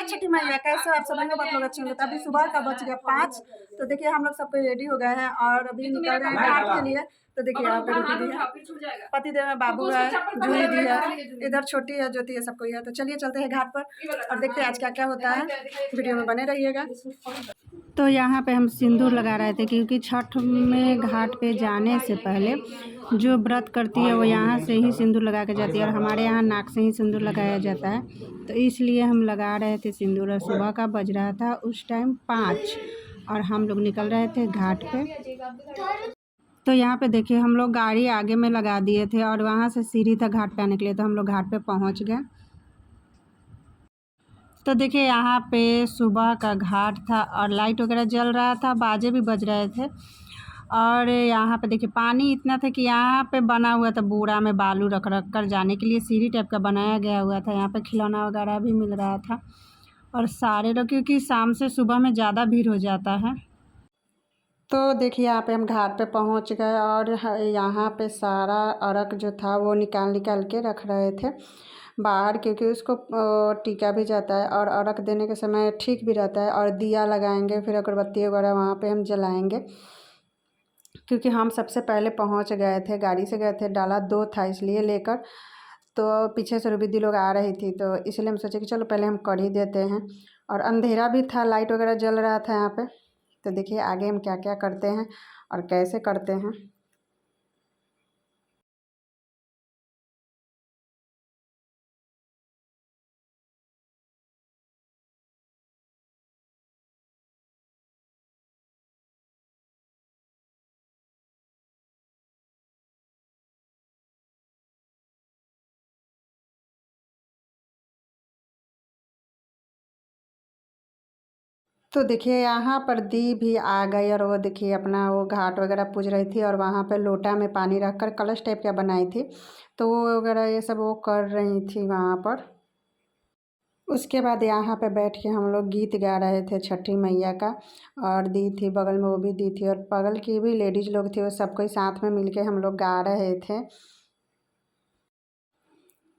छठी मैया कैसे हो आप सब? आप लोग अच्छे होंगे। तो अभी सुबह का बज गया 5। तो देखिए हम लोग सब कोई रेडी हो गए हैं और अभी निकल रहे हैं घाट के लिए। तो देखिए यहाँ पे रूबी दी है, पति देव है, बाबू है, जूही दी है, इधर छोटी है, ज्योति है, सब कोई है। तो चलिए चलते हैं घाट पर और देखते हैं आज क्या क्या होता है। वीडियो में बने रहिएगा। तो यहाँ पे हम सिंदूर लगा रहे थे क्योंकि छठ में घाट पे जाने से पहले जो व्रत करती है वो यहाँ से ही सिंदूर लगा के जाती है और हमारे यहाँ नाक से ही सिंदूर लगाया जाता है। तो इसलिए हम लगा रहे थे सिंदूर और सुबह का बज रहा था उस टाइम 5 और हम लोग निकल रहे थे घाट पे। तो यहाँ पे देखिए हम लोग गाड़ी आगे में लगा दिए थे और वहाँ से सीढ़ी तक घाट पे आने के लिए। तो हम लोग घाट पे पहुँच गए। तो देखिए यहाँ पे सुबह का घाट था और लाइट वगैरह जल रहा था, बाजे भी बज रहे थे। और यहाँ पे देखिए पानी इतना था कि यहाँ पे बना हुआ था बूढ़ा में बालू रख रख कर जाने के लिए सीढ़ी टाइप का बनाया गया हुआ था। यहाँ पे खिलौना वगैरह भी मिल रहा था और सारे लोग, क्योंकि शाम से सुबह में ज़्यादा भीड़ हो जाता है। तो देखिए यहाँ पे हम घाट पे पहुँच गए और यहाँ पे सारा अर्घ जो था वो निकाल निकाल के रख रहे थे बाहर, क्योंकि उसको टीका भी जाता है और अर्घ देने के समय ठीक भी रहता है। और दिया लगाएंगे, फिर अगरबत्ती वगैरह वहाँ पे हम जलाएंगे, क्योंकि हम सबसे पहले पहुँच गए थे, गाड़ी से गए थे, डाला 2 था इसलिए लेकर। तो पीछे से रूबी लोग आ रही थी तो इसलिए हम सोचे कि चलो पहले हम कर ही देते हैं। और अंधेरा भी था, लाइट वगैरह जल रहा था यहाँ पे। तो देखिए आगे हम क्या क्या करते हैं और कैसे करते हैं। तो देखिए यहाँ पर दी भी आ गई और वो देखिए अपना वो घाट वगैरह पूज रही थी और वहाँ पे लोटा में पानी रख कर कलश टाइप का बनाई थी। तो वो वगैरह ये सब वो कर रही थी वहाँ पर। उसके बाद यहाँ पे बैठ के हम लोग गीत गा रहे थे छठी मैया का। और दी थी बगल में, वो भी दी थी, और बगल की भी लेडीज़ लोग थी, वो सब कोई साथ में मिलके हम लोग गा रहे थे।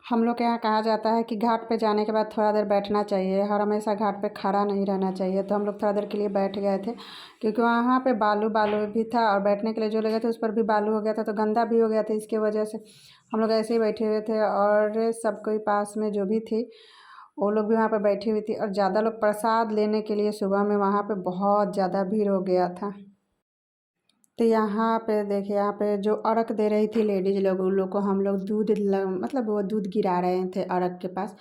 हम लोग के यहाँ कहा जाता है कि घाट पे जाने के बाद थोड़ा देर बैठना चाहिए, हर हमेशा घाट पे खड़ा नहीं रहना चाहिए। तो हम लोग थोड़ा देर के लिए बैठ गए थे, क्योंकि वहाँ पे बालू बालू भी था और बैठने के लिए जो लगे थे उस पर भी बालू हो गया था, तो गंदा भी हो गया था। इसकी वजह से हम लोग ऐसे ही बैठे हुए थे और सब कोई पास में जो भी थी वो लोग भी वहाँ पर बैठी हुई थी। और ज़्यादा लोग प्रसाद लेने के लिए सुबह में वहाँ पर बहुत ज़्यादा भीड़ हो गया था। तो यहाँ पे देखिए, यहाँ पे जो अर्घ दे रही थी लेडीज़ लोग, उन लोग को हम लोग दूध मतलब वो दूध गिरा रहे थे अर्घ के पास।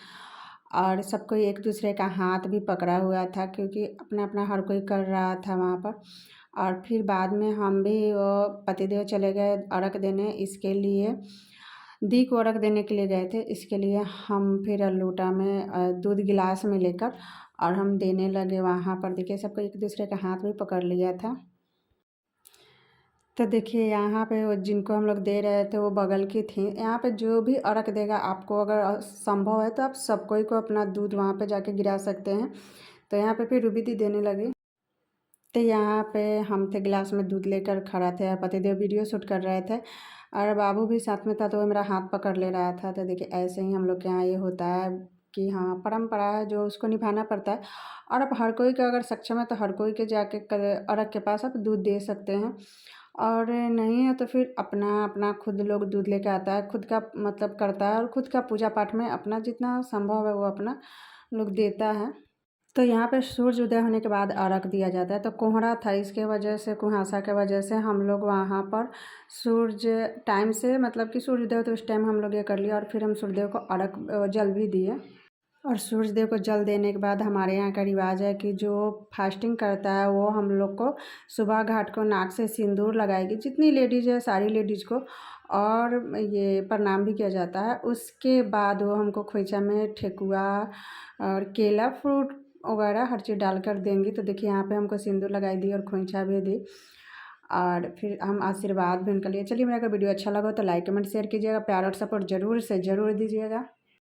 और सबको एक दूसरे का हाथ भी पकड़ा हुआ था, क्योंकि अपना अपना हर कोई कर रहा था वहाँ पर। और फिर बाद में हम भी वो पतिदेव चले गए अर्घ देने, इसके लिए दी को अर्घ देने के लिए गए थे। इसके लिए हम फिर लोटा में दूध गिलास में लेकर और हम देने लगे वहाँ पर। देखिए सबको एक दूसरे का हाथ भी पकड़ लिया था। तो देखिए यहाँ पे वो जिनको हम लोग दे रहे थे वो बगल की थी। यहाँ पे जो भी अर्घ देगा, आपको अगर संभव है तो आप सबको ही को अपना दूध वहाँ पे जाके गिरा सकते हैं। तो यहाँ पे फिर रूबी दी देने लगी। तो यहाँ पे हम थे, गिलास में दूध लेकर खड़ा थे, पतिदेव वीडियो शूट कर रहे थे और बाबू भी साथ में था, तो वो मेरा हाथ पकड़ ले रहा था। तो देखिए ऐसे ही हम लोग के यहाँ ये होता है कि हाँ, परंपरा है जो उसको निभाना पड़ता है। और अब हर कोई का अगर सक्षम है तो हर कोई के जाके अर्घ के पास आप दूध दे सकते हैं, और नहीं है तो फिर अपना अपना खुद लोग दूध लेके आता है, खुद का मतलब करता है और खुद का पूजा पाठ में अपना जितना संभव है वो अपना लोग देता है। तो यहाँ पे सूर्य उदय होने के बाद अर्घ दिया जाता है। तो कोहरा था, इसके वजह से, कुहासा के वजह से हम लोग वहाँ पर सूर्य टाइम से, मतलब कि सूर्य उदय हो तो उस टाइम हम लोग ये कर लिया और फिर हम सूर्यदेव को अर्घ जल भी दिए। और सूर्यदेव को जल देने के बाद हमारे यहाँ का रिवाज है कि जो फास्टिंग करता है वो हम लोग को सुबह घाट को नाक से सिंदूर लगाएगी, जितनी लेडीज़ है सारी लेडीज़ को, और ये प्रणाम भी किया जाता है। उसके बाद वो हमको खोइचा में ठेकुआ और केला, फ्रूट वगैरह हर चीज़ डालकर देंगी। तो देखिए यहाँ पे हमको सिंदूर लगाई दी और खोइचा भी दी, और फिर हम आशीर्वाद भी उनका लिए। चलिए, मेरा अगर वीडियो अच्छा लगा तो लाइक कमेंट शेयर कीजिएगा, प्यार और सपोर्ट ज़रूर से ज़रूर दीजिएगा।